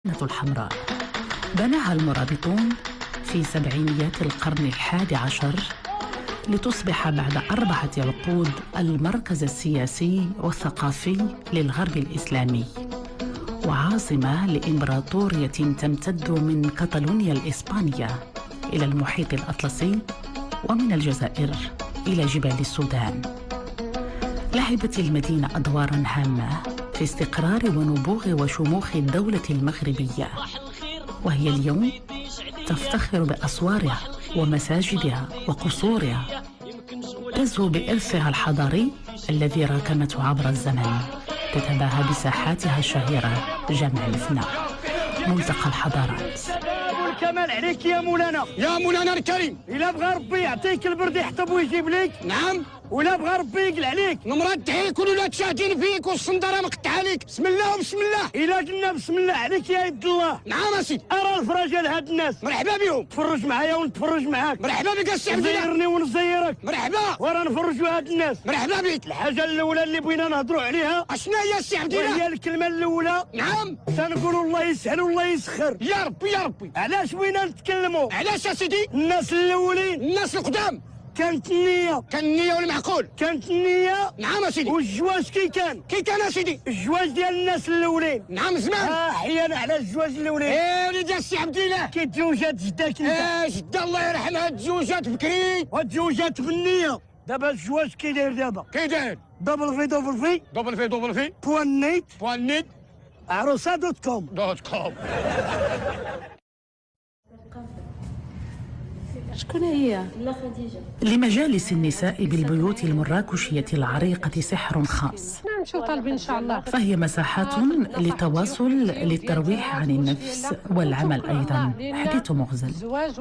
الحمراء بناها المرابطون في سبعينيات القرن ال11 لتصبح بعد 4 عقود المركز السياسي والثقافي للغرب الإسلامي، وعاصمة لإمبراطورية تمتد من كاتالونيا الإسبانية إلى المحيط الأطلسي، ومن الجزائر إلى جبال السودان. لعبت المدينة أدوارا هامة في استقرار ونبوغ وشموخ الدولة المغربية، وهي اليوم تفتخر بأسوارها ومساجدها وقصورها، تزهو بإرثها الحضاري الذي راكمته عبر الزمن، تتباهى بساحاتها الشهيرة جامع الفنا، ملتقى الحضارات. والكمال عليك يا مولانا، يا مولانا الكريم. إلا بغى ربي يعطيك البرد يحطب ويجيب لك، نعم. ولا بغى ربي يقلع عليك، نمرض تحيك ولا تشاهدين فيك والصندرة مقطعة عليك. بسم الله وبسم الله. إلا قلنا بسم الله عليك يا يد الله. نعم اسيدي. أرى الفرجة لهاد الناس. مرحبا بهم. تفرج معايا ونتفرج معاك. مرحبا بك السي عبد الله. زيرني ونزيرك. مرحبا. ورا نفرجوا هاد الناس. مرحبا بك. الحاجة الأولى اللي بغينا نهضروا عليها اشنا هي السي عبد الله؟ وهي الكلمة الأولى. نعم. تنقولوا الله يسهل والله يسخر. يا ربي يا ربي. علاش بغينا نتكلموا؟ علاش يا سيدي؟ الناس الأولين الناس القدام كانت النية، كان النية والمعقول. كانت النية. نعم يا سيدي. والزواج كي كان يا سيدي؟ الزواج ديال الناس الاولين. نعم زمان. احيانا على الزواج الاولين. ايه وليدي السي عبد الله. كي تزوجات جداك انت. جدة الله يرحمها تزوجات بكري وتزوجات بالنية. دابا الزواج كي داير دابا؟ كي داير؟ دبل في دبل في دبل في بوان نيت بوان نيت عروسة دوت كوم. شكون هي؟ لا خديجة. لمجالس النساء بالبيوت المراكشية العريقة سحر خاص، نمشيو طالبين ان شاء الله. فهي مساحات للتواصل، للترويح عن النفس والعمل أيضا. حديث مغزل. الزواج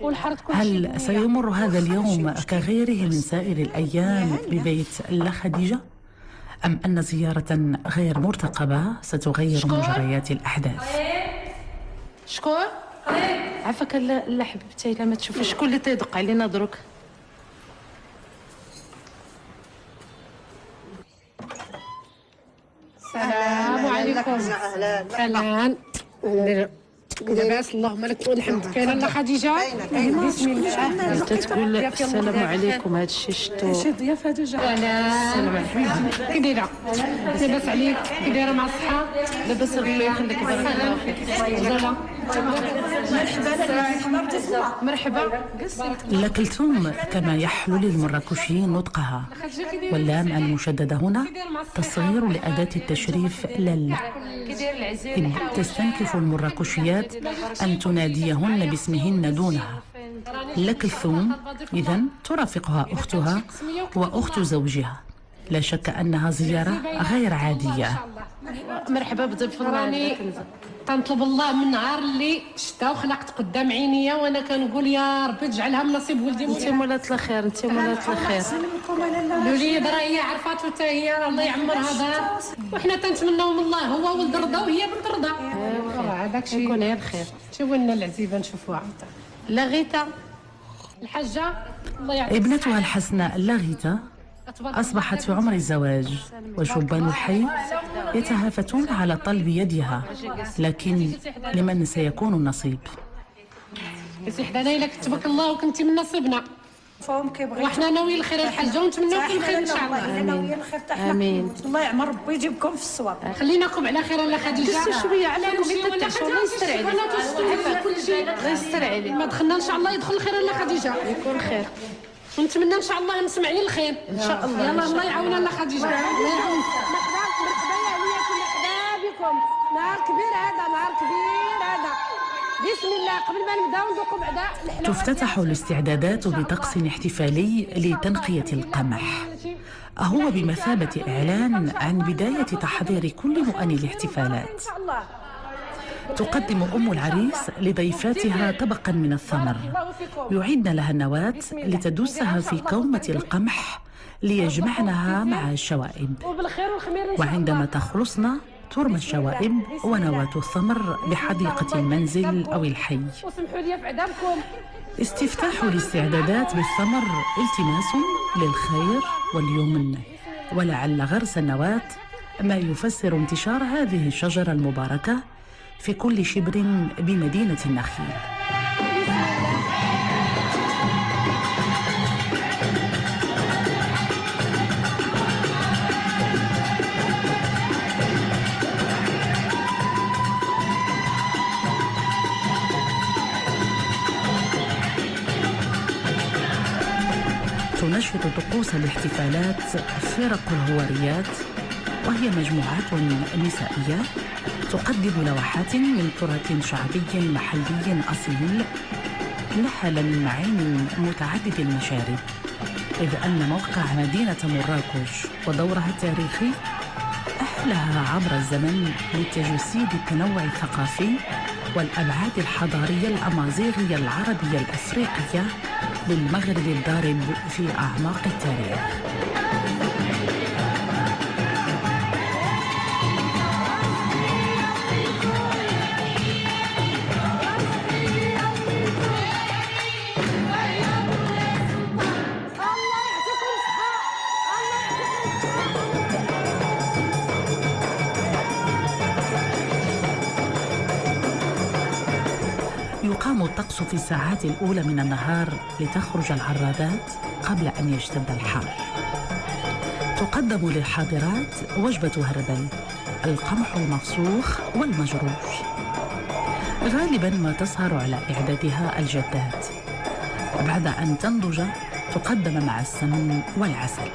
والحرث كل شيء. هل سيمر هذا اليوم كغيره من سائر الأيام ببيت لا خديجة؟ أم أن زيارة غير مرتقبة ستغير مجريات الأحداث؟ شكون؟ عفاك لا حبيبتي، لا ما تشوفي شكون اللي تيدق علينا دروك. السلام عليكم. اهلا. لاباس اللهم لك الحمد. كاينه لا خديجه؟ بسم الله. انت تقول السلام عليكم، هذا الشيء شفتو. شي ضياف هذا جا. السلام عليكم. كي دايره؟ لاباس عليك؟ كي دايره مع الصحه؟ لاباس ربي يخليك، بارك الله فيك. لا مرحبا. لا كلثوم كما يحلو للمراكشيين نطقها، واللام المشددة هنا تصغير لأداة التشريف لل، إذ تستنكف المراكشيات أن تناديهن باسمهن دونها. لا كلثوم إذن ترافقها أختها وأخت زوجها. لا شك أنها زيارة غير عادية. مرحبا بضيف الله. تنطلب الله من نهار اللي شتا وخلقت قدام عينيا وانا كنقول يا ربي تجعلها من نصيب ولدي. انت مولات الخير، انت مولات الخير. الوليد راه هي عرفات حتى هي، الله يعمرها دار، وحنا تنتمناو من الله هو ولد رضا وهي بنت رضا. هذاك الشيء يكون غير خير. شوفوا لنا العزيبه نشوفوها. لاغيتا الحاجه الله يعطيك. ابنتها الحسناء لاغيتا أصبحت في عمر الزواج، وشبان الحي يتهافتون على طلب يدها، لكن لمن سيكون النصيب؟ يا سي حدانا الا كتبك الله وكنتي من نصيبنا، وحنا ناويين الخير الحاجه ونتمناو كل خير ان شاء الله. ناويين الخير حتى حنا. امين. الله يعمر ربي يجيبكم في الصواب. خليناكم على خير الله خديجه. قصي شويه على الله يستر عليك. كل شيء الله يستر عليك. ما دخلنا ان شاء الله يدخل الخير الله خديجه. يكون خير. ونتمنى ان شاء الله نسمع لي الخير ان شاء الله. يلا الله يعاوننا الله خديجه. الله يعاونك. مرحبا يا عليكم، مرحبا بكم. نهار كبير هذا، نهار كبير هذا. بسم الله. قبل ما نبداو ندوقوا بعدا الحلاوه. تفتتح الاستعدادات بطقس احتفالي لتنقية القمح، هو بمثابة إعلان عن بداية تحضير كل مؤن الاحتفالات. ان شاء الله. تقدم أم العريس لضيفاتها طبقا من الثمر، يعيدن لها النواة لتدسها في كومة القمح ليجمعنها مع الشوائب، وبالخير والخمير ان شاء الله. وعندما تخلصن ترمى الشوائب ونواة الثمر بحديقة المنزل أو الحي. وسمحوا لي في عدامكم. استفتاح الاستعدادات بالثمر التماس للخير واليمن، ولعل غرس النواة ما يفسر انتشار هذه الشجرة المباركة في كل شبر بمدينة النخيل. تنشط طقوس الاحتفالات فرق الهواريات، وهي مجموعات نسائية تقدم لوحات من تراث شعبي محلي أصيل لها للمعين متعدد المشارب، إذ أن موقع مدينة مراكش ودورها التاريخي أهلها عبر الزمن لتجسيد التنوع الثقافي والأبعاد الحضارية الأمازيغية العربية الأفريقية للمغرب الضارب في أعماق التاريخ. يقام الطقس في الساعات الأولى من النهار لتخرج العرادات قبل أن يشتد الحر. تقدم للحاضرات وجبة هربل، القمح المفسوخ والمجروش، غالبا ما تسهر على إعدادها الجدات. بعد أن تنضج تقدم مع السمن والعسل.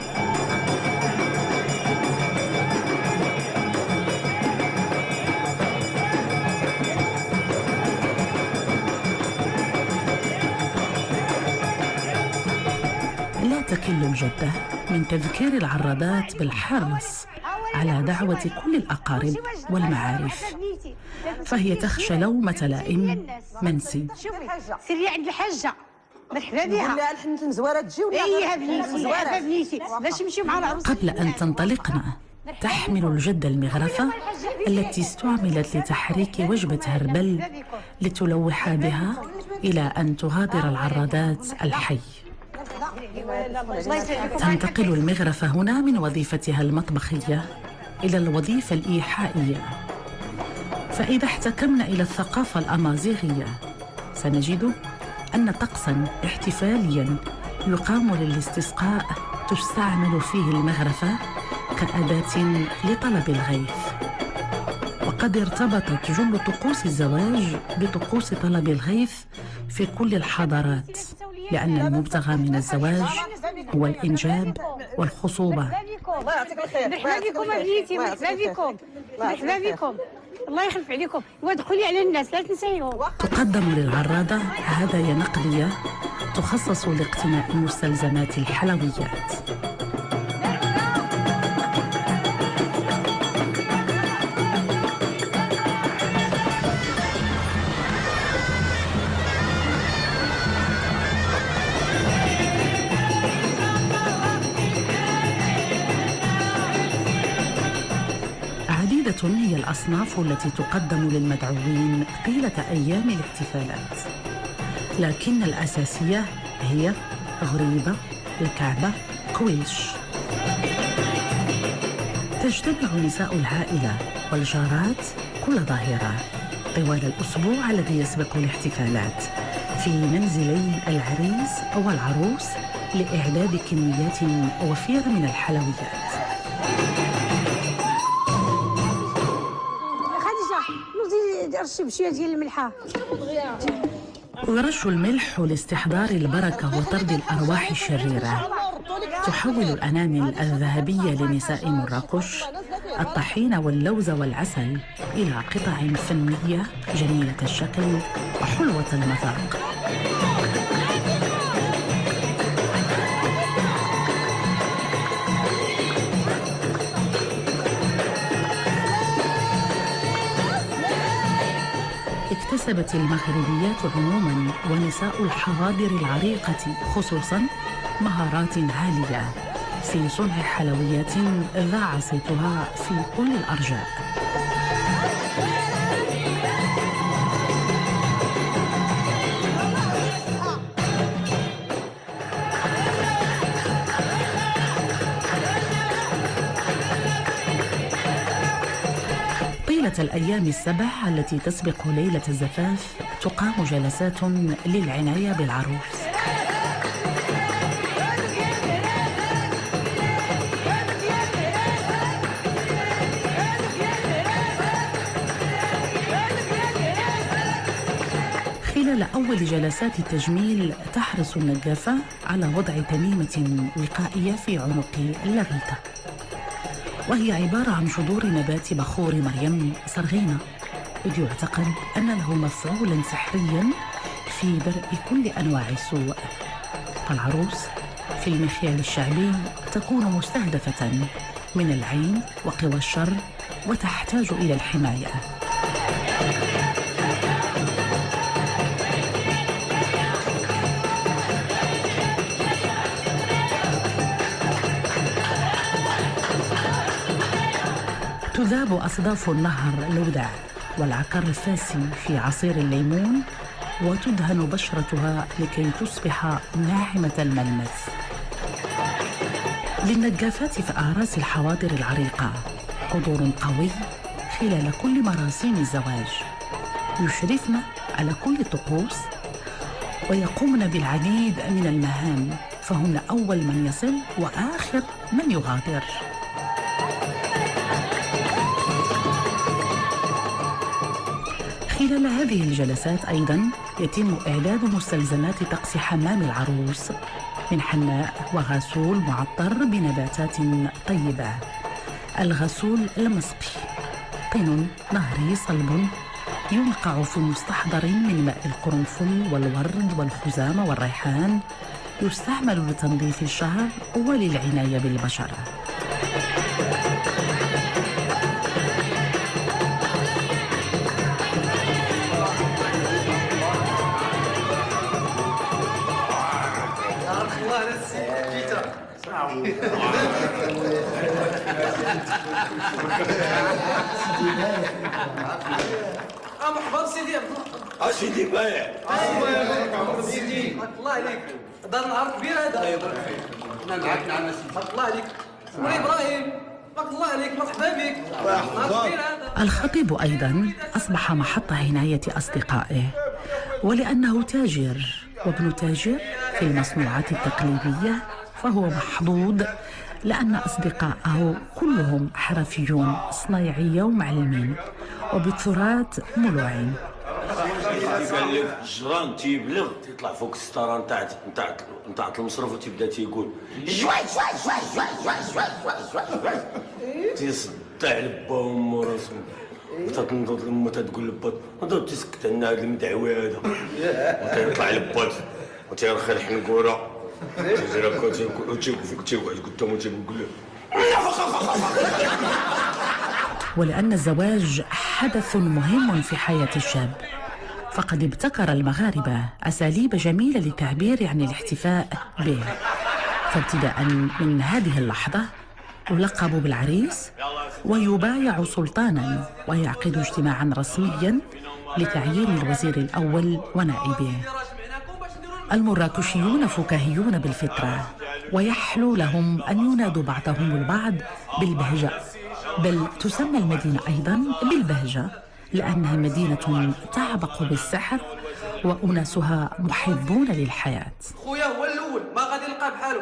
لا تكل الجدة من تذكير العرادات بالحرص على دعوة كل الأقارب والمعارف، فهي تخشى لومة لائم منسي. سيري عند الحاجه مرحبا بها. نقول لها الحنت المزواره تجي ولا ايها بنيتي يا بنيتي باش نمشيو مع العروس. قبل أن تنطلقن تحمل الجدة المغرفة التي استعملت لتحريك وجبة هربل لتلوح بها إلى أن تغادر العرادات الحي. تنتقل المغرفة هنا من وظيفتها المطبخية إلى الوظيفة الإيحائية، فإذا احتكمنا إلى الثقافة الأمازيغية سنجد أن طقساً احتفالياً يقام للاستسقاء تستعمل فيه المغرفة كأداة لطلب الغيث. وقد ارتبطت جل طقوس الزواج بطقوس طلب الغيث في كل الحضارات، لأن المبتغى من الزواج هو الإنجاب والخصوبة. الله يعطيك الخير. مرحبا بكم بنيتي، مرحبا بكم، مرحبا بكم، الله يخلف عليكم. ودخلي على الناس لا تنسيهم. تقدم للعرادة هدايا نقدية تخصص لاقتناء مستلزمات الحلويات. عديدة هي الأصناف التي تقدم للمدعوين طيلة أيام الاحتفالات، لكن الأساسية هي غريبة، الكعبة، كويش. تجتمع نساء العائلة والجارات كل ظاهرة طوال الأسبوع الذي يسبق الاحتفالات في منزلي العريس والعروس لإعداد كميات وفيرة من الحلويات. رشي بشويه ديال الملحه. ورش الملح لاستحضار البركة وطرد الأرواح الشريرة. تحول الأنامل الذهبية لنساء مراكش الطحين واللوز والعسل إلى قطع فنية جميلة الشكل وحلوة المذاق. اكتسبت المغربيات عموما ونساء الحواضر العريقة خصوصا مهارات عالية في صنع حلويات ذاع صيتها في كل الأرجاء. طيلة الأيام السبع التي تسبق ليلة الزفاف تقام جلسات للعناية بالعروس. خلال أول جلسات التجميل تحرص النجافة على وضع تميمة وقائية في عنق اللغيطة، وهي عبارة عن شذور نبات بخور مريم صرغينة، إذ يعتقد أن له مفعولا سحريا في درء كل أنواع السوء. فالعروس في المخيال الشعبي تكون مستهدفة من العين وقوى الشر وتحتاج إلى الحماية. تذاب أصداف النهر لودع والعكر الفاسي في عصير الليمون، وتدهن بشرتها لكي تصبح ناعمة الملمس. للنجافات في أعراس الحواضر العريقة حضور قوي خلال كل مراسيم الزواج، يشرفن على كل الطقوس ويقومن بالعديد من المهام، فهن أول من يصل وآخر من يغادر. خلال هذه الجلسات أيضاً يتم إعداد مستلزمات طقس حمام العروس من حناء وغسول معطر بنباتات طيبة. الغسول المسقي طين نهري صلب ينقع في مستحضر من ماء القرنفل والورد والخزام والريحان، يستعمل لتنظيف الشعر وللعناية بالبشرة. مرحبا سيدي سيدي بايع سيدي الله عليك دار نهار كبير هذا انا معاك نعم سيدي الله عليك سمري ابراهيم الله عليك مرحبا بك نهار كبير هذا. الخطيب أيضا أصبح محط عناية أصدقائه، ولأنه تاجر وابن تاجر في المصنوعات التقليدية فهو محظوظ، لأن أصدقائه كلهم حرفيون صنايعية ومعلمين وبالتراث ملوعين. قال لك الجران تيبلغ تيطلع فوق الستاره نتاع المصرف وتيبدا تيقول جواج جواج جواج جواج جواج جواج جواج تيصدع لبا ومو راسو تتنضد لما تقول لبا نضرب تسكت عنا هذا المدعوي هذا وتيطلع لبا وتيرخي الحنقوره تيجي هكا وتيوقف تيقعد قدامو تيقول له. ولأن الزواج حدث مهم في حياة الشاب، فقد ابتكر المغاربة أساليب جميلة للتعبير عن الاحتفاء به. فابتداء من هذه اللحظة يلقب بالعريس ويبايع سلطانا ويعقد اجتماعا رسميا لتعيين الوزير الأول ونائبه. المراكشيون فكاهيون بالفطرة، ويحلو لهم أن ينادوا بعضهم البعض بالبهجة، بل تسمى المدينة أيضا بالبهجة لأنها مدينة تعبق بالسحر وأناسها محبون للحياة. خويا هو الأول ما غادي نلقى بحالو.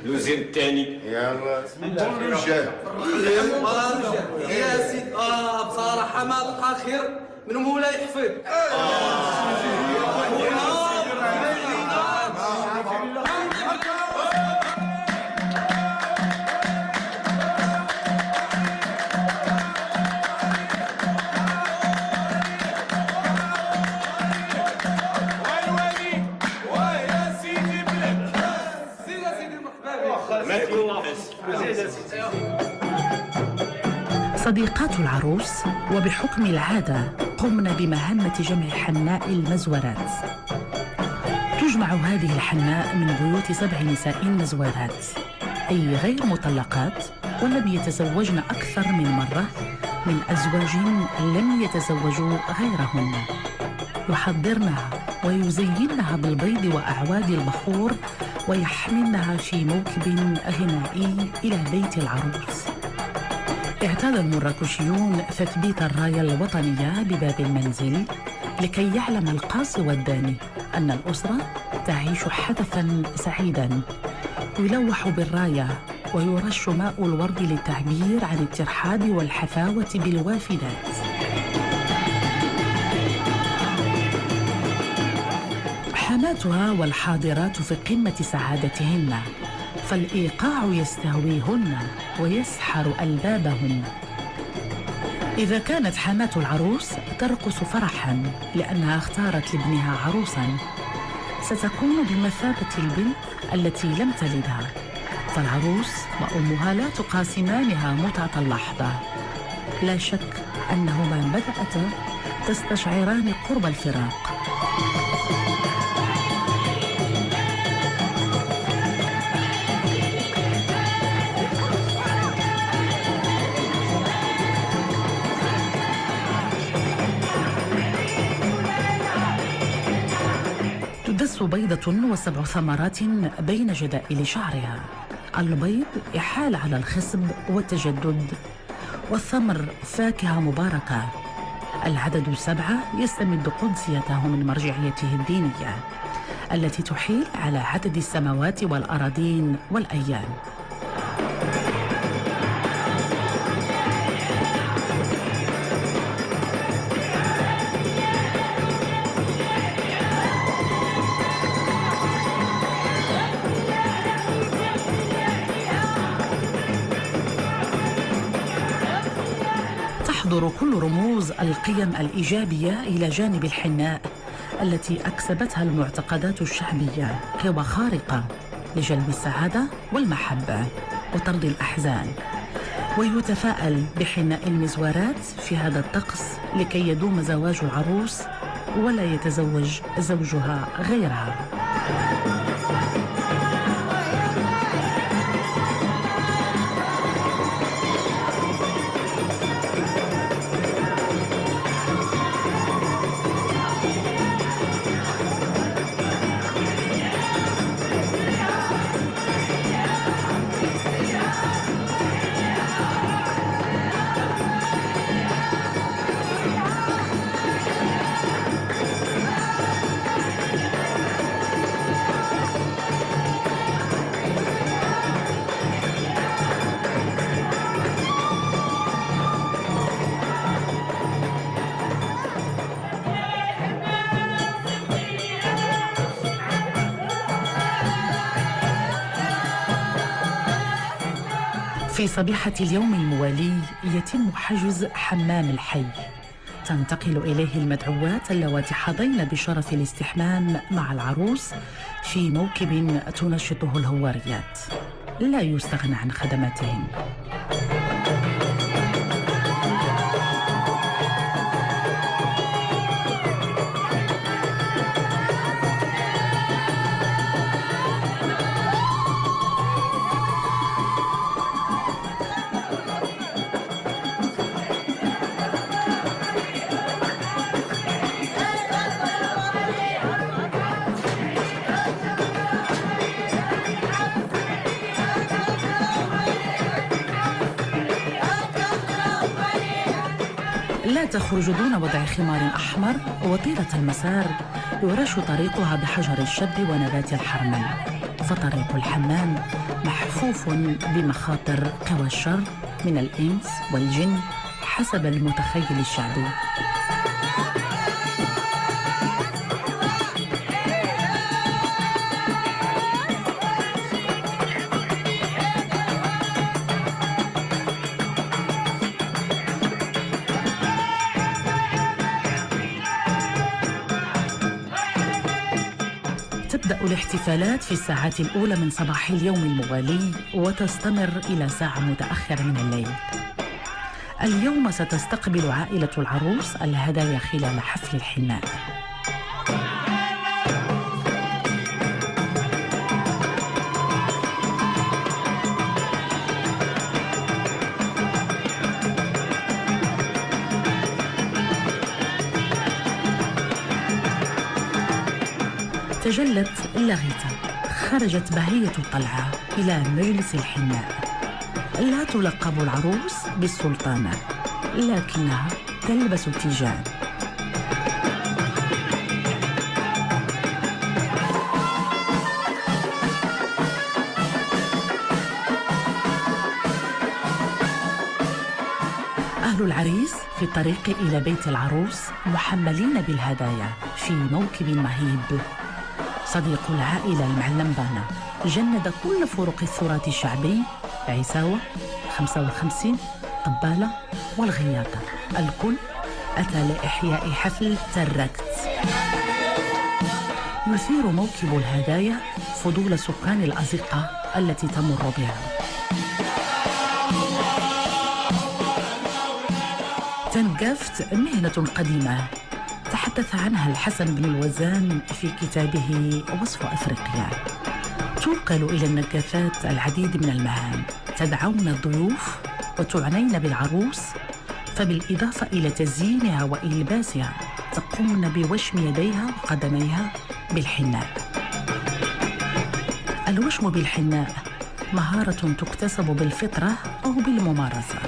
الوزير الثاني يلا نقولوا جا يا سيدي بصراحه ما لقى خير من مولاي حفيظ. صديقات العروس وبحكم العادة قمن بمهمة جمع حناء المزورات. تجمع هذه الحناء من بيوت 7 نساء مزورات، أي غير مطلقات ولم يتزوجن أكثر من مرة من أزواج لم يتزوجوا غيرهن. يحضرنها ويزينها بالبيض وأعواد البخور ويحملنها في موكب غنائي إلى بيت العروس. اعتاد المراكشيون تثبيت الراية الوطنية بباب المنزل لكي يعلم القاصي والداني أن الأسرة تعيش حدثاً سعيداً. يلوح بالراية ويرش ماء الورد للتعبير عن الترحاب والحفاوة بالوافدات. حماتها والحاضرات في قمة سعادتهن، فالإيقاع يستهويهن ويسحر ألبابهن. إذا كانت حماة العروس ترقص فرحاً لأنها اختارت لابنها عروساً، ستكون بمثابة البنت التي لم تلدها، فالعروس وأمها لا تقاسمانها متعة اللحظة. لا شك أنهما بدأتا تستشعران قرب الفراق. تدس بيضة و7 ثمرات بين جدائل شعرها. البيض إحالة على الخصب والتجدد، والثمر فاكهة مباركة. العدد 7 يستمد قدسيته من مرجعيته الدينية التي تحيل على عدد السماوات والأراضين والأيام. تحضر كل رموز القيم الإيجابية إلى جانب الحناء التي أكسبتها المعتقدات الشعبية قوى خارقة لجلب السعادة والمحبة وطرد الأحزان. ويتفاءل بحناء المزوارات في هذا الطقس لكي يدوم زواج العروس ولا يتزوج زوجها غيرها. في صبيحة اليوم الموالي يتم حجز حمام الحي. تنتقل إليه المدعوات اللواتي حظين بشرف الاستحمام مع العروس في موكب تنشطه الهواريات. لا يستغنى عن خدماتهم. لا تخرج دون وضع خمار أحمر، وطيلة المسار يرش طريقها بحجر الشد ونبات الحرمل، فطريق الحمام محفوف بمخاطر قوى الشر من الإنس والجن حسب المتخيل الشعبي. تبدأ الاحتفالات في الساعات الأولى من صباح اليوم الموالي وتستمر إلى ساعة متأخرة من الليل. اليوم ستستقبل عائلة العروس الهدايا خلال حفل الحناء. تجلت اللاغيتا، خرجت بهية الطلعة إلى مجلس الحناء. لا تلقب العروس بالسلطانة، لكنها تلبس التيجان. أهل العريس في الطريق إلى بيت العروس محملين بالهدايا في موكب مهيب. صديق العائلة المعلم بانا جند كل فرق التراث الشعبي: عيساوة، 55، طبالة والغياطة. الكل أتى لإحياء حفل تركت. يثير موكب الهدايا فضول سكان الأزقة التي تمر بها. تنقفت مهنة قديمة تحدث عنها الحسن بن الوزان في كتابه وصف أفريقيا. توكل إلى النقافات العديد من المهام، تدعون الضيوف وتعنين بالعروس، فبالإضافة إلى تزيينها وإلباسها تقومن بوشم يديها وقدميها بالحناء. الوشم بالحناء مهارة تكتسب بالفطرة أو بالممارسة،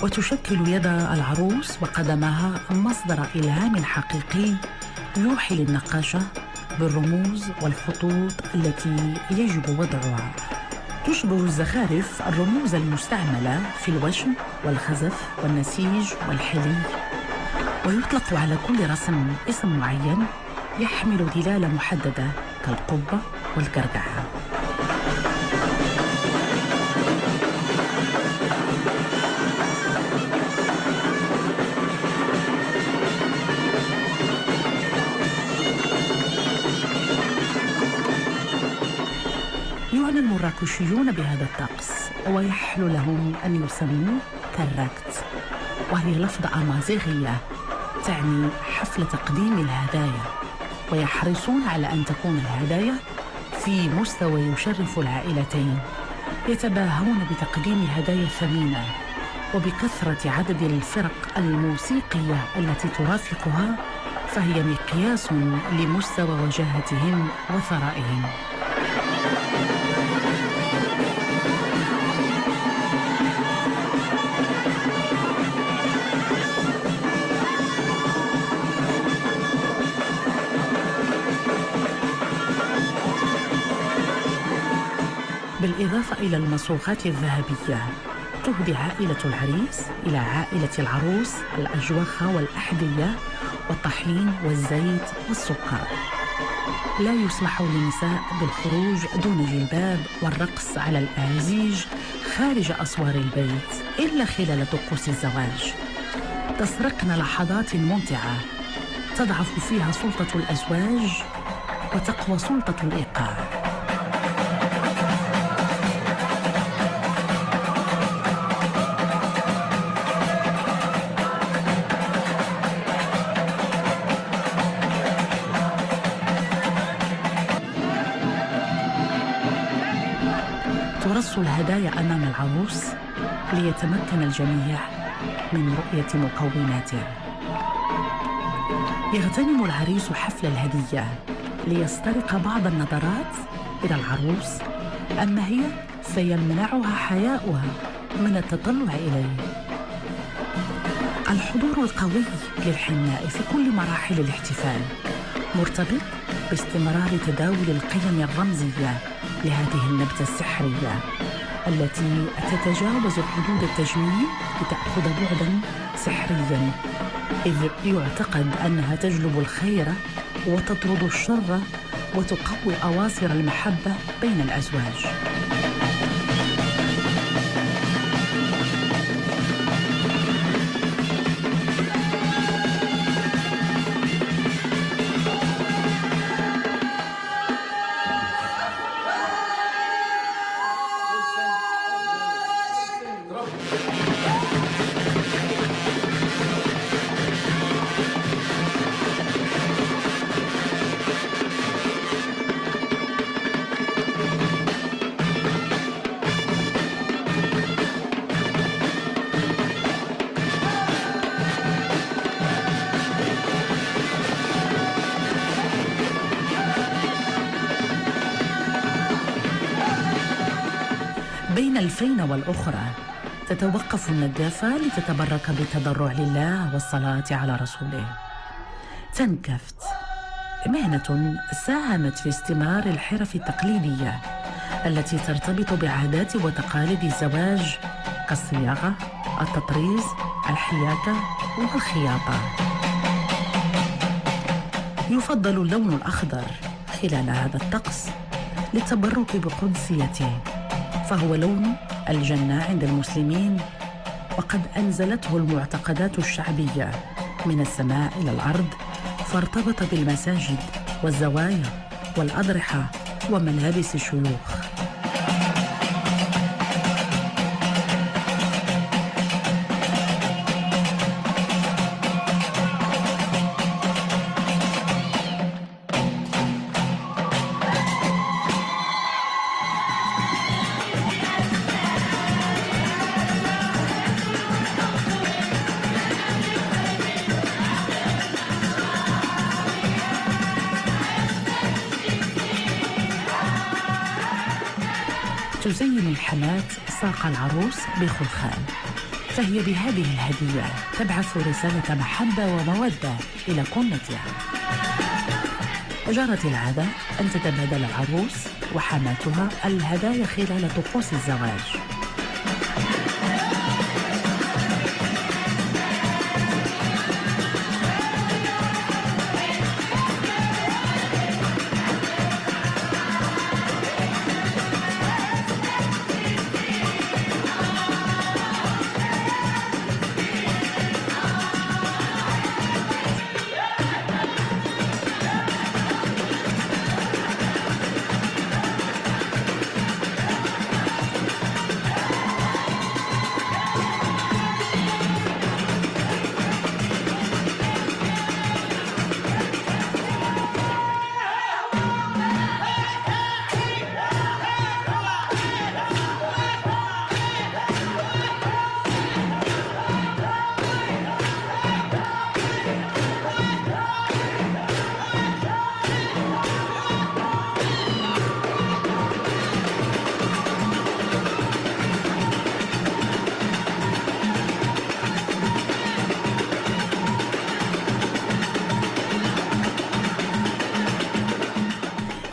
وتشكل يد العروس وقدمها مصدر إلهام حقيقي يوحي للنقاشة بالرموز والخطوط التي يجب وضعها. تشبه الزخارف الرموز المستعملة في الوشم والخزف والنسيج والحلي، ويطلق على كل رسم اسم معين يحمل دلالة محددة كالقبة والقرقعة. يعنى المراكشيون بهذا الطقس ويحل لهم أن يسموه تركت، وهي لفظة أمازيغية تعني حفل تقديم الهدايا، ويحرصون على أن تكون الهدايا في مستوى يشرف العائلتين. يتباهون بتقديم هدايا ثمينة وبكثرة عدد الفرق الموسيقية التي ترافقها، فهي مقياس لمستوى وجاهتهم وثرائهم. بالإضافة إلى المصروخات الذهبية، تهدي عائلة العريس إلى عائلة العروس الأجوخة والأحذية والطحين والزيت والسكر. لا يسمح للنساء بالخروج دون جلباب والرقص على الأعازيج خارج أسوار البيت إلا خلال طقوس الزواج. تسرقن لحظات ممتعة تضعف فيها سلطة الأزواج وتقوى سلطة الإيقاع. ترص الهدايا أمام العروس ليتمكن الجميع من رؤية مكوناتها. يغتنم العريس حفل الهدية ليسترق بعض النظرات إلى العروس، أما هي فيمنعها حياؤها من التطلع إليه. الحضور القوي للحناء في كل مراحل الاحتفال مرتبط باستمرار تداول القيم الرمزية لهذه النبتة السحرية التي تتجاوز حدود التجميل لتأخذ بعداً سحرياً، إذ يعتقد أنها تجلب الخير وتطرد الشر وتقوي أواصر المحبة بين الأزواج. الفين والأخرى تتوقف النجافة لتتبرك بالتضرع لله والصلاة على رسوله. تنكفت مهنة ساهمت في استمرار الحرف التقليدية التي ترتبط بعادات وتقاليد الزواج كالصياغة، التطريز، الحياكة والخياطة. يفضل اللون الأخضر خلال هذا الطقس للتبرك بقدسيته، فهو لون الجنة عند المسلمين، وقد أنزلته المعتقدات الشعبية من السماء إلى الأرض، فارتبط بالمساجد والزوايا والأضرحة وملابس الشيوخ. تزين الحماة ساق العروس بخلخال، فهي بهذه الهدية تبعث رسالة محبة ومودة إلى كنتها. جرت العادة أن تتبادل العروس وحماتها الهدايا خلال طقوس الزواج.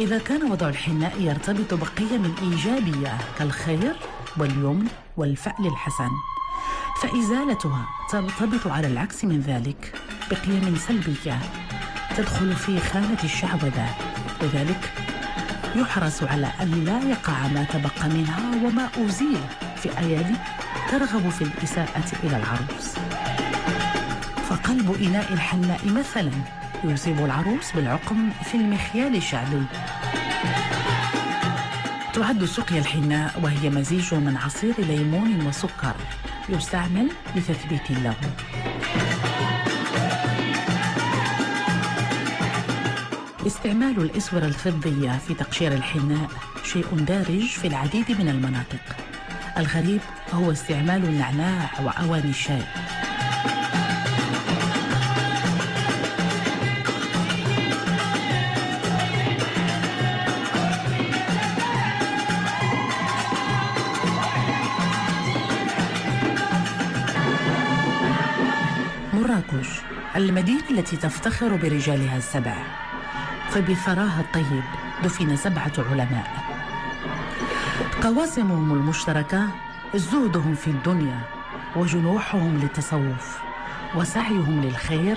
إذا كان وضع الحناء يرتبط بقيم إيجابية كالخير واليمن والفعل الحسن، فإزالتها ترتبط على العكس من ذلك بقيم سلبية تدخل في خانة الشعوذة، لذلك يحرص على أن لا يقع ما تبقى منها وما أزيل في أيادي ترغب في الإساءة إلى العروس. فقلب إناء الحناء مثلا يصيب العروس بالعقم في المخيال الشعبي. تعد سقيا الحناء وهي مزيج من عصير ليمون وسكر، يستعمل لتثبيت اللون. استعمال الإسورة الفضية في تقشير الحناء شيء دارج في العديد من المناطق. الغريب هو استعمال النعناع وأواني الشاي. مراكش المدينة التي تفتخر برجالها السبع، فبثراها الطيب دفن 7 علماء. قواسمهم المشتركة زهدهم في الدنيا وجنوحهم للتصوف وسعيهم للخير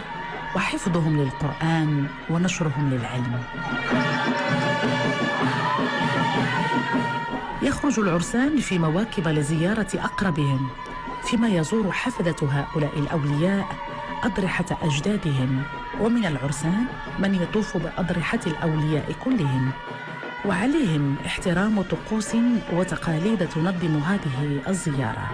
وحفظهم للقرآن ونشرهم للعلم. يخرج العرسان في مواكب لزيارة أقربهم، فيما يزور حفدة هؤلاء الأولياء أضرحة أجدادهم، ومن العرسان من يطوف بأضرحة الأولياء كلهم، وعليهم احترام طقوس وتقاليد تنظم هذه الزيارة.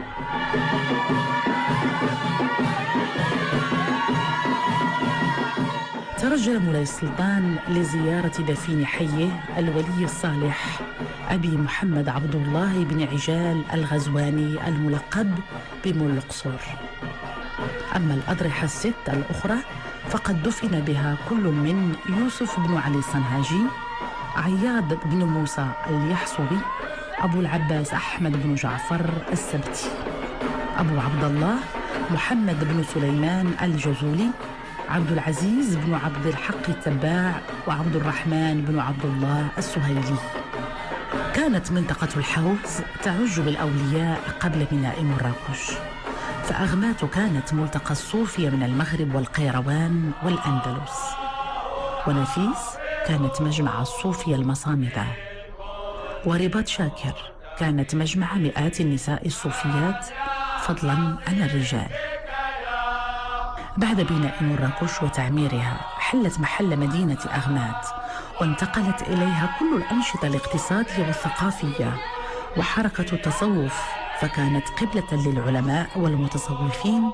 ترجل مولاي السلطان لزيارة دفين حيه الولي الصالح أبي محمد عبد الله بن عجال الغزواني الملقب بمول القصور. أما الأضرحة ال6 الأخرى فقد دفن بها كل من يوسف بن علي الصنهاجي، عياض بن موسى اليحصبي، أبو العباس أحمد بن جعفر السبتي، أبو عبد الله محمد بن سليمان الجزولي، عبد العزيز بن عبد الحق التباع، وعبد الرحمن بن عبد الله السهيلي. كانت منطقة الحوز تعج بالأولياء قبل بناء مراكش، فأغمات كانت ملتقى الصوفية من المغرب والقيروان والأندلس، ونفيس كانت مجمع الصوفية المصامدة، ورباط شاكر كانت مجمع مئات النساء الصوفيات فضلا عن الرجال. بعد بناء مراكش وتعميرها حلت محل مدينة أغمات، وانتقلت إليها كل الأنشطة الاقتصادية والثقافية وحركة التصوف، فكانت قبلة للعلماء والمتصوفين،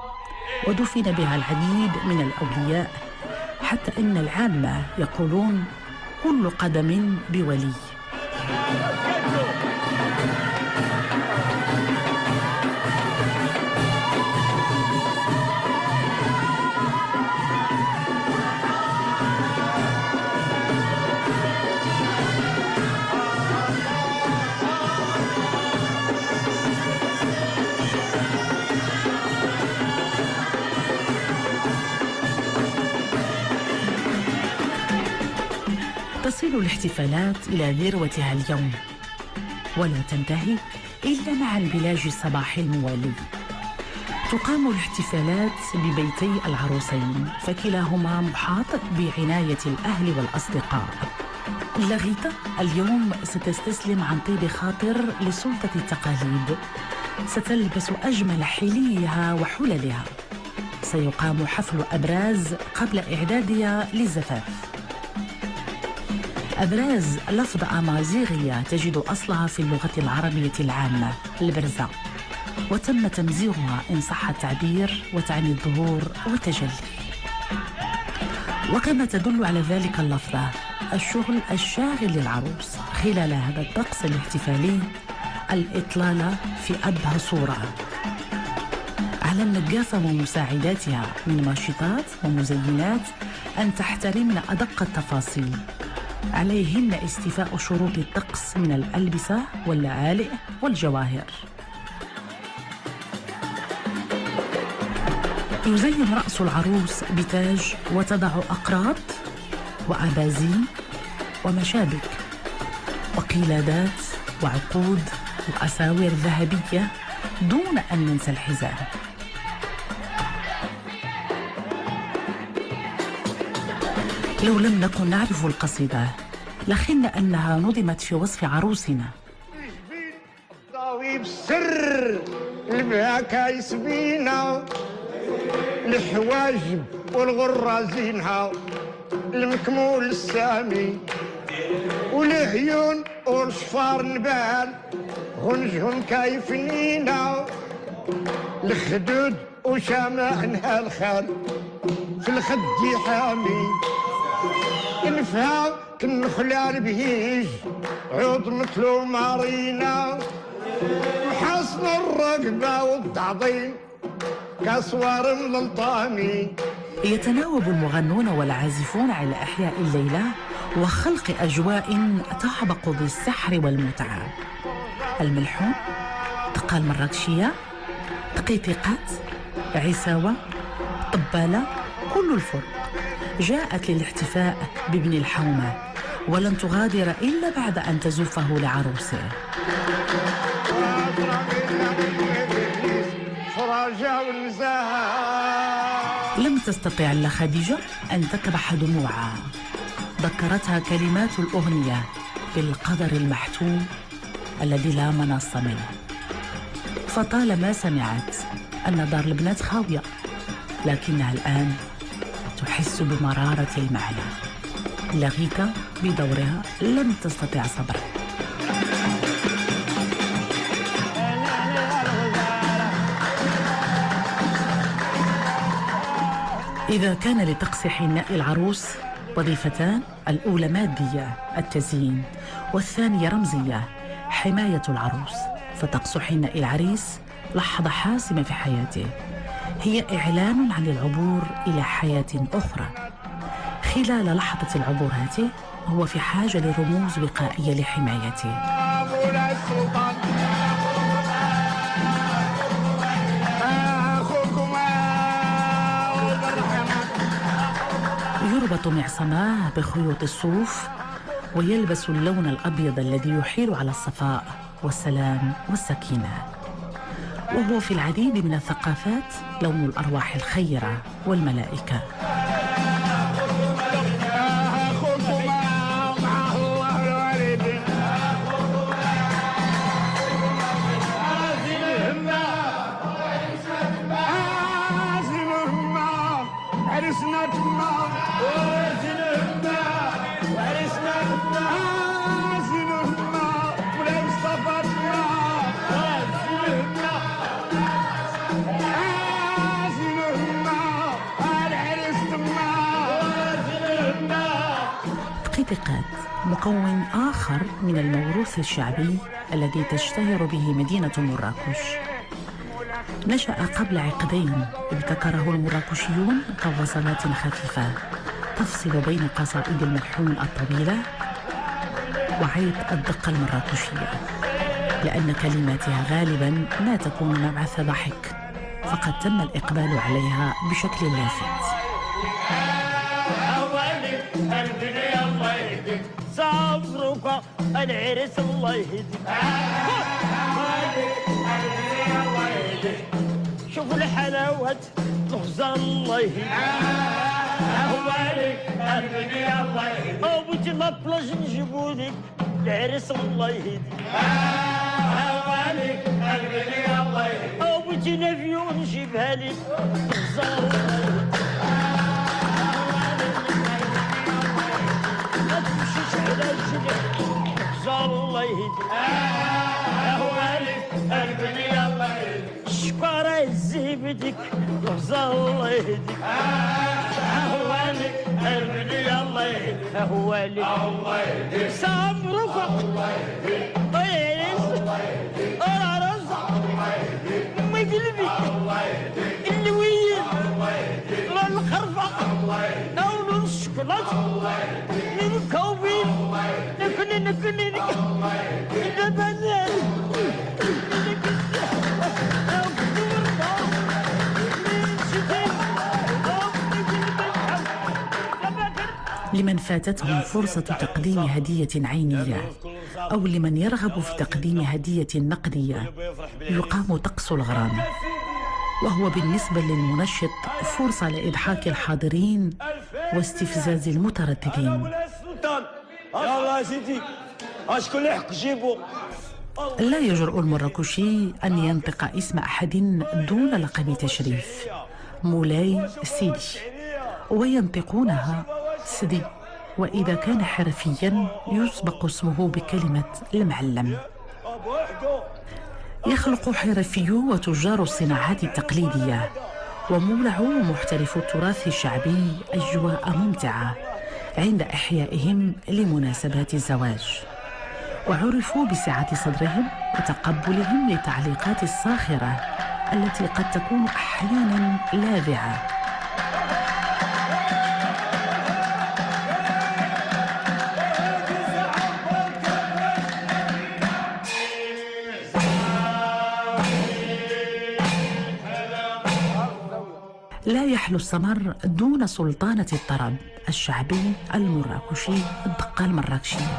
ودفن بها العديد من الأولياء، حتى إن العامة يقولون كل قدم بولي. تصل الاحتفالات إلى ذروتها اليوم، ولا تنتهي إلا مع انبلاج الصباح الموالي. تقام الاحتفالات ببيتي العروسين، فكلاهما محاط بعناية الأهل والأصدقاء. لاغيتا اليوم ستستسلم عن طيب خاطر لسلطة التقاليد، ستلبس أجمل حليها وحللها. سيقام حفل أبراز قبل إعدادها للزفاف. أبراز لفظ أمازيغية تجد أصلها في اللغة العربية العامة البرزة، وتم تمزيغها إن صح التعبير، وتعني الظهور والتجلي. وكما تدل على ذلك اللفظة الشغل الشاغل للعروس خلال هذا الطقس الاحتفالي، الإطلالة في أبهى صورة. على النجافة ومساعداتها من ماشطات ومزينات أن تحترمن أدق التفاصيل. عليهن استيفاء شروط الطقس من الألبسة واللآلئ والجواهر. يزين رأس العروس بتاج، وتضع أقراط وأبازين ومشابك وقلادات وعقود وأساور ذهبية، دون أن ننسى الحزام. لو لم نكن نعرف القصيدة لخلنا أنها نظمت في وصف عروسنا. ضاوي بالسر البهاكا يسبينا، الحواجب والغرة زينها، المكمول السامي والعيون والشفار نبال، غنجهم كايفنينا، الخدود وشمعنا الخال في الخد حامي، نفها كنخلال بهيج عود مثلو مارينا، وحسن الرقبة والتعظيم كاسوار من الطامي. يتناوب المغنون والعازفون على إحياء الليلة وخلق أجواء تعبق بالسحر والمتعة. الملحون، دقة المراكشية، دقيقات، عساوة، طبالة، كل الفرق جاءت للاحتفاء بابن الحومة، ولن تغادر إلا بعد أن تزفه لعروسه. لم تستطع إلا خديجة أن تكبح دموعها، ذكرتها كلمات الأغنية بالقدر المحتوم الذي لا مناص منه. فطالما سمعت أن دار البنات خاوية، لكنها الآن تحس بمرارة المعنى. لاغيتا بدورها لم تستطع صبر. إذا كان لطقس حناء العروس وظيفتان، الأولى مادية التزيين، والثانية رمزية حماية العروس، فطقس حناء العريس لحظة حاسمة في حياته، هي إعلان عن العبور إلى حياة أخرى. خلال لحظة العبور هذه هو في حاجة لرموز وقائية لحمايته. السلطان اخوكم ولد الرحمن. يربط معصماه بخيوط الصوف ويلبس اللون الأبيض الذي يحيل على الصفاء والسلام والسكينة، وهو في العديد من الثقافات لون الأرواح الخيرة والملائكة. اعتقاد مكون آخر من الموروث الشعبي الذي تشتهر به مدينة مراكش نشأ قبل عقدين ابتكره المراكشيون كوصلات خفيفة تفصل بين قصائد الملحون الطويلة وعيط الدقة المراكشية، لأن كلماتها غالبا ما تكون مبعث ضحك، فقد تم الإقبال عليها بشكل لافت. صبرك العرس الله يهديك، شوف الحلاوة الغزال الله يهديك، أهوالك الدنيا الله يهديك، أو بيجي لابلاج نجيبولك العرس الله يهديك، أهوالك الدنيا الله يهديك، أو بيجي نافيو نجيبها لك الغزال الله يهديك. الله يهديك أهوالك قلبني الله يهديك، الشكارة الزبدك غزال الله يهديك، أهوالك قلبني الله يهديك، أهوالك الله يهديك، صبرك الله يهديك، طيرس أرارس ما قلبي الله يهديك، اللوية الله يهديك، لا الخرفة الله يهديك، نول الشكلاط الله يهديك، من كوبين نكني لمن فاتتهم فرصة تقديم هدية عينية أو لمن يرغب في تقديم هدية نقدية يقام طقس الغرام، وهو بالنسبة للمنشط فرصة لإضحاك الحاضرين واستفزاز المترددين. يلا يا سيدي اشكون اللي حق جيبو. لا يجرؤ المراكشي أن ينطق اسم أحد دون لقب تشريف، مولاي سيدي، وينطقونها سدي، وإذا كان حرفيا يسبق اسمه بكلمة المعلم. يخلق حرفيو وتجار الصناعات التقليدية ومولعو ومحترفو التراث الشعبي أجواء ممتعة عند إحيائهم لمناسبات الزواج، وعرفوا بسعة صدرهم وتقبلهم للتعليقات الصاخرة التي قد تكون أحيانا لاذعة. لا يحلو السمر دون سلطانة الطرب الشعبي المراكشي الدقة المراكشية.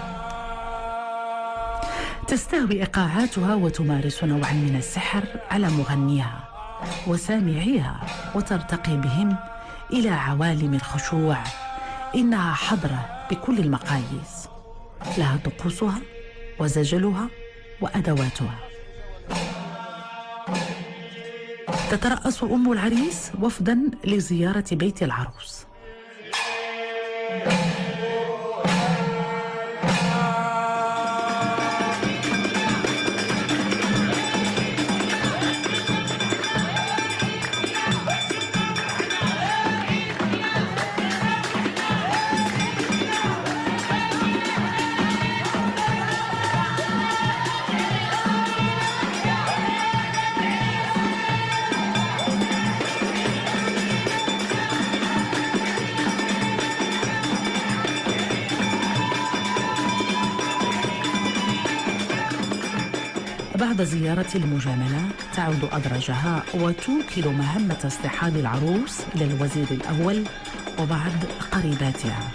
تستهوي إيقاعاتها وتمارس نوعا من السحر على مغنيها وسامعيها وترتقي بهم إلى عوالم الخشوع. إنها حضرة بكل المقاييس، لها طقوسها وزجلها وأدواتها. تترأس أم العريس وفدا لزيارة بيت العروس. بعد زيارة المجاملة تعود أدرجها وتوكل مهمة اصطحاب العروس إلى الوزير الأول وبعض قريباتها.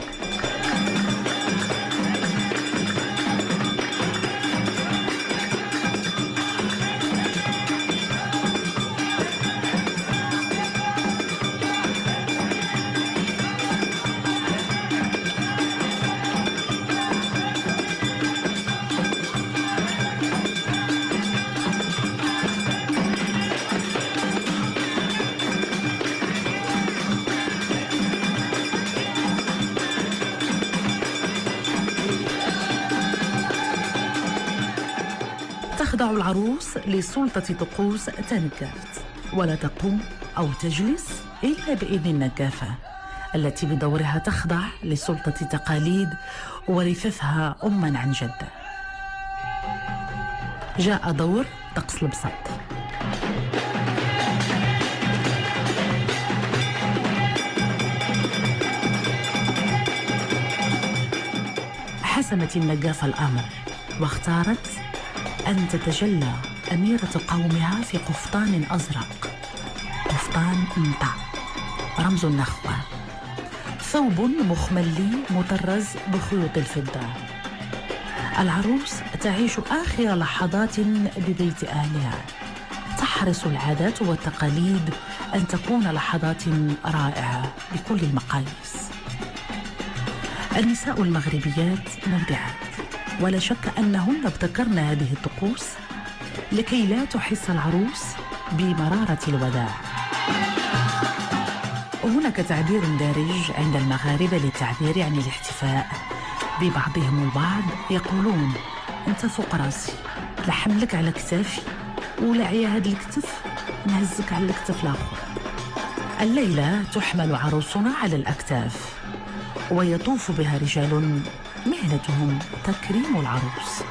تخضع العروس لسلطة طقوس تنكافت ولا تقوم أو تجلس إلا بإذن النكافة التي بدورها تخضع لسلطة تقاليد ورثتها أما عن جدة. جاء دور طقس البساط. حسمت النجافة الأمر واختارت أن تتجلى أميرة قومها في قفطان أزرق، قفطان انطع رمز النخوة، ثوب مخملي مطرز بخيوط الفضة. العروس تعيش آخر لحظات ببيت أهلها، تحرص العادات والتقاليد أن تكون لحظات رائعة بكل المقاييس. النساء المغربيات مبدعات، ولا شك أنهن ابتكرن هذه الطقوس لكي لا تحس العروس بمرارة الوداع. هناك تعبير دارج عند المغاربة للتعبير عن الاحتفاء ببعضهم البعض، يقولون أنت فوق راسي، لا حملك على كتافي ولا عيا هاد الكتف نهزك على الكتف الآخر. الليلة تحمل عروسنا على الأكتاف ويطوف بها رجال مهنتهم تكريم العروس.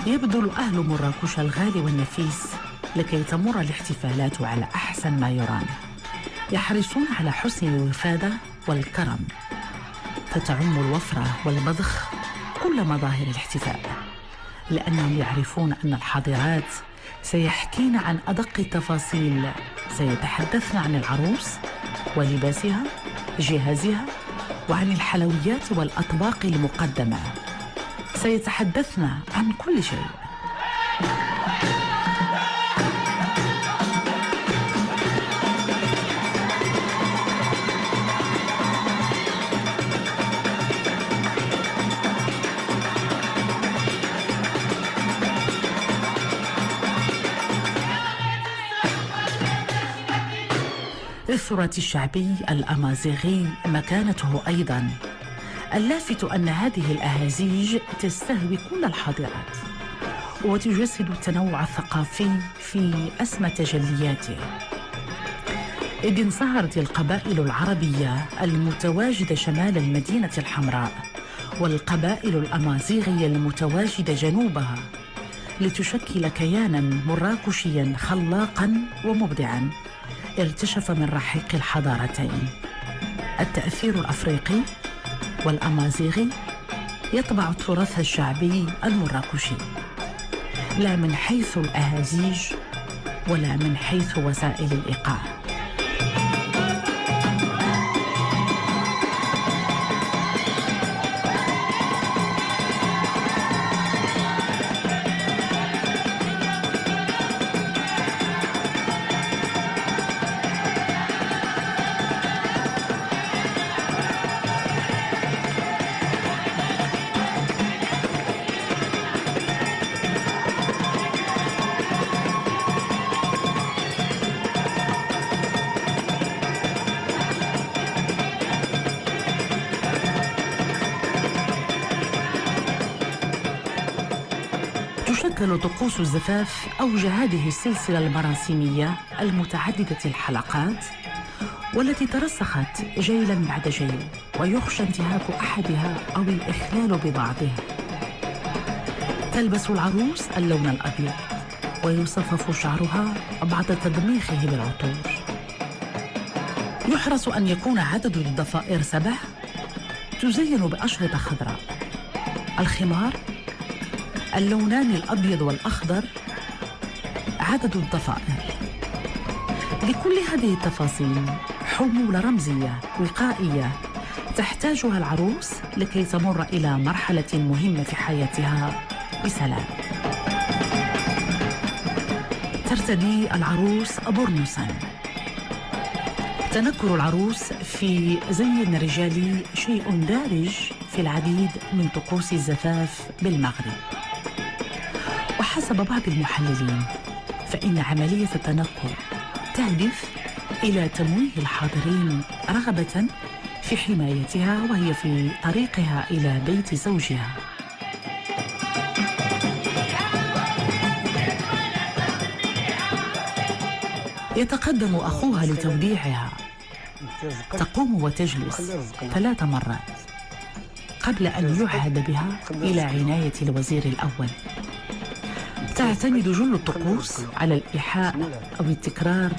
يبذل أهل مراكش الغالي والنفيس لكي تمر الاحتفالات على أحسن ما يرام. يحرصون على حسن الوفادة والكرم، فتعم الوفرة والبذخ كل مظاهر الاحتفاء، لأنهم يعرفون أن الحاضرات سيحكين عن أدق التفاصيل، سيتحدثن عن العروس ولباسها، جهازها، وعن الحلويات والأطباق المقدمة، سيتحدثن عن كل شيء. التراث الشعبي الأمازيغي مكانته أيضاً. اللافت أن هذه الأهازيج تستهوي كل الحاضرات وتجسد التنوع الثقافي في أسمى تجلياته، إذ انصهرت القبائل العربية المتواجدة شمال المدينة الحمراء والقبائل الأمازيغية المتواجدة جنوبها لتشكل كياناً مراكشياً خلاقاً ومبدعاً ارتشف من رحيق الحضارتين. التأثير الأفريقي والأمازيغي يطبع التراث الشعبي المراكشي، لا من حيث الأهازيج ولا من حيث وسائل الإيقاع. تشكل طقوس الزفاف أوج هذه السلسلة المراسمية المتعددة الحلقات والتي ترسخت جيلا بعد جيل، ويخشى انتهاك أحدها أو الإخلال ببعضها. تلبس العروس اللون الأبيض ويصفف شعرها بعد تضميخه بالعطور. يحرص أن يكون عدد الضفائر 7، تزين بأشرطة خضراء. الخمار اللونان الأبيض والأخضر عدد الضفائر. لكل هذه التفاصيل حمولة رمزية وقائية تحتاجها العروس لكي تمر إلى مرحلة مهمة في حياتها بسلام. ترتدي العروس برنوسا. تنكر العروس في زي رجالي شيء دارج في العديد من طقوس الزفاف بالمغرب، وحسب بعض المحللين فإن عملية التنكر تهدف إلى تمويه الحاضرين رغبة في حمايتها وهي في طريقها إلى بيت زوجها. يتقدم أخوها لتوديعها. تقوم وتجلس 3 مرات قبل أن يعهد بها إلى عناية الوزير الأول. تعتمد جل الطقوس على الإيحاء أو التكرار،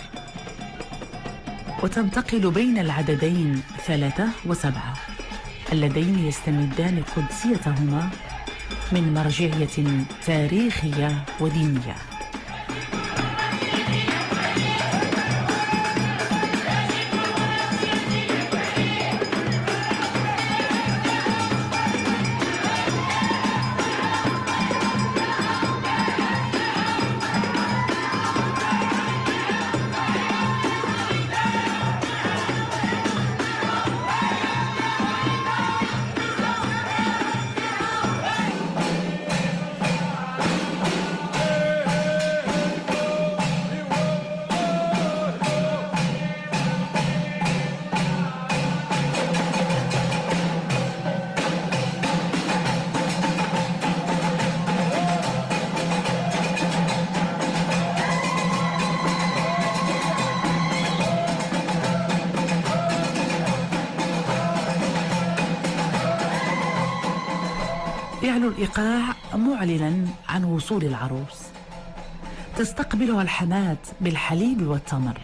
وتنتقل بين العددين 3 و7 اللذين يستمدان قدسيتهما من مرجعية تاريخية ودينية. يعلو الإيقاع معلنا عن وصول العروس. تستقبلها الحماة بالحليب والتمر.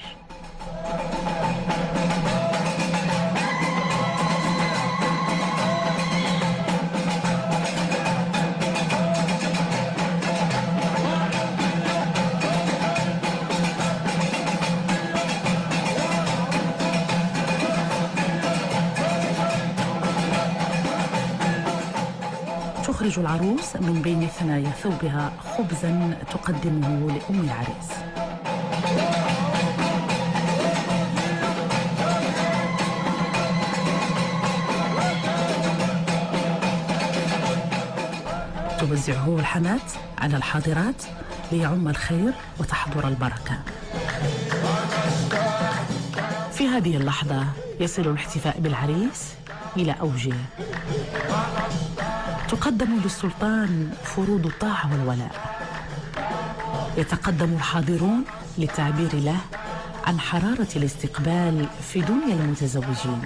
تخرج العروس من بين ثنايا ثوبها خبزا تقدمه لأم العريس. توزعه الحماة على الحاضرات ليعم الخير وتحضر البركة. في هذه اللحظة يصل الاحتفاء بالعريس إلى أوجه. تقدم للسلطان فروض الطاعة والولاء. يتقدم الحاضرون للتعبير له عن حرارة الاستقبال في دنيا المتزوجين.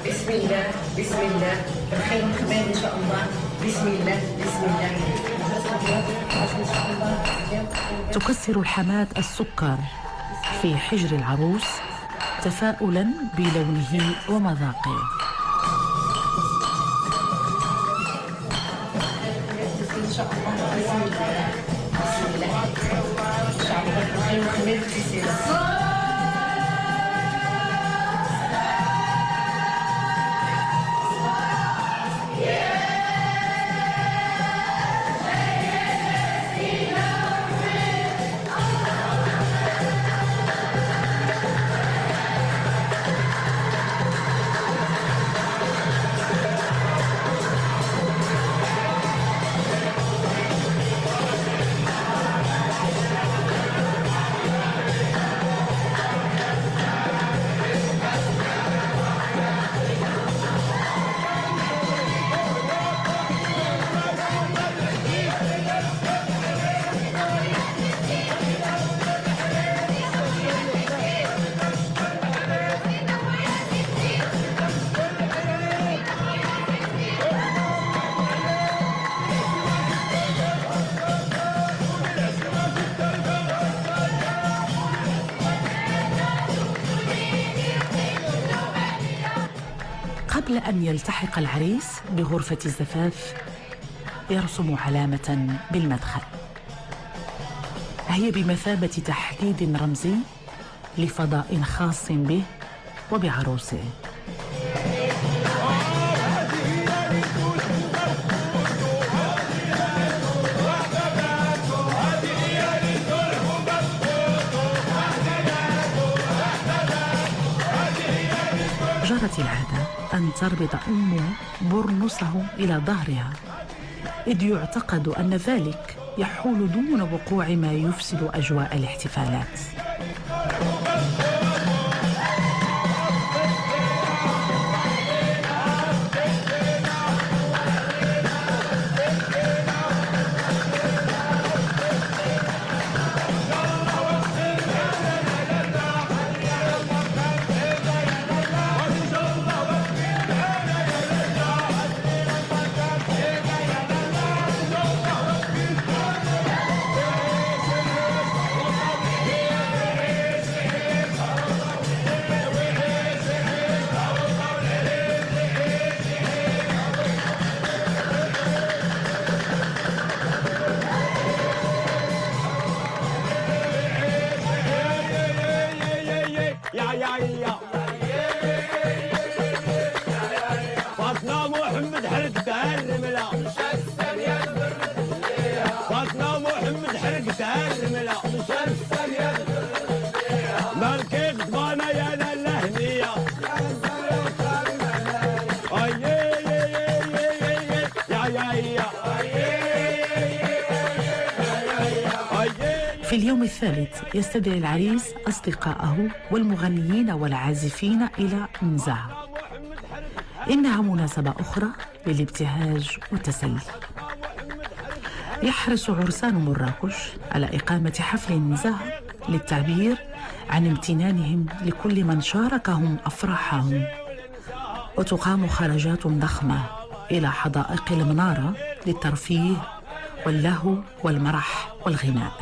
بسم الله بسم الله الخير والخير إن شاء الله. بسم الله بسم الله. تكسر الحماة السكر في حجر العروس تفاؤلا بلونه ومذاقه. إن شاء الله بسم الله بسم الله إن شاء الله الخير والخير كثير. وقبل أن يلتحق العريس بغرفة الزفاف يرسم علامة بالمدخل، هي بمثابة تحديد رمزي لفضاء خاص به وبعروسه. جرت العادة أن تربط أم برنسه إلى ظهرها، إذ يعتقد أن ذلك يحول دون وقوع ما يفسد أجواء الاحتفالات. فاطمة محمد حرقتها الرملة، فاطمة محمد حرقتها الرملة، مالكي غضبانة يا لاله هنية، في اليوم الثالث يستدعي العريس أصدقائه والمغنيين والعازفين إلى نزهة. إنها مناسبة أخرى للابتهاج والتسلي. يحرص عرسان مراكش على إقامة حفل نزهة للتعبير عن امتنانهم لكل من شاركهم أفراحهم، وتقام خرجات ضخمة إلى حدائق المنارة للترفيه واللهو والمرح والغناء.